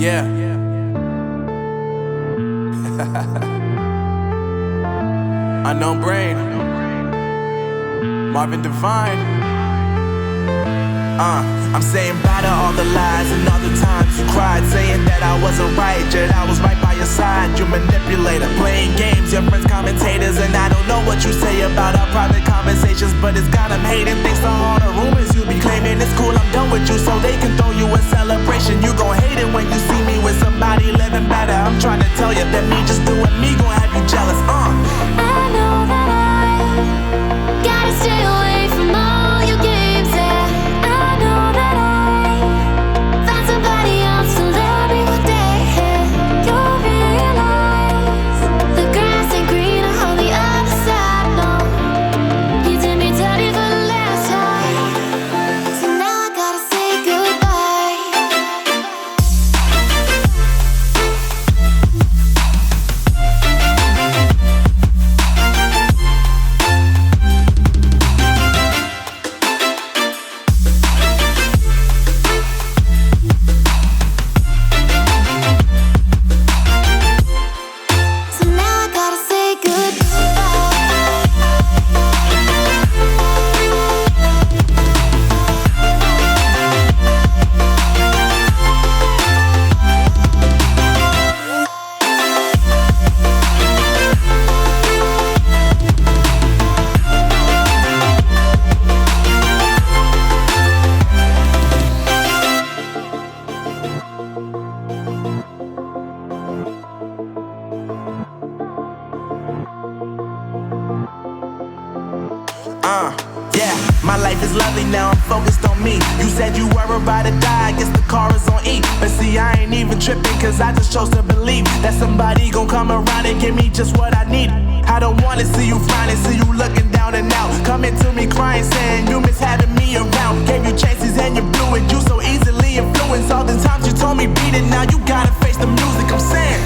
Yeah. Unknown Brain, Marvin Devine. I'm saying bye to all the lies and all the times you cried, saying that I wasn't right, yet I was right by your side. You manipulator, playing games, your friends commentators, and I don't know what you say about our private conversations, but it's got them hating. Thanks to all the rumors you be claiming. It's cool, I'm done with you, so they can throw you a celebration. You gon' hate it when you see me with somebody living better. I'm trying to tell you that me just doing me gon' have you jealous. I know that I gotta stay away from all your games, yeah. I know that I found somebody else to love me one day, yeah. You'll realize the grass ain't greener on the other side, no. You did me dirty for the last time, so now I gotta say goodbye. So now I gotta say Yeah, my life is lovely now, I'm focused on me. You said you were about to die, I guess the car is on E. But see, I ain't even tripping, cause I just chose to believe that somebody gon' come around and give me just what I need. I don't wanna see you frowning, see you looking down and out, coming to me crying, saying you miss having me around. Gave you chances and you blew it, you so easily influenced. All the times you told me beat it, now you gotta face the music. I'm saying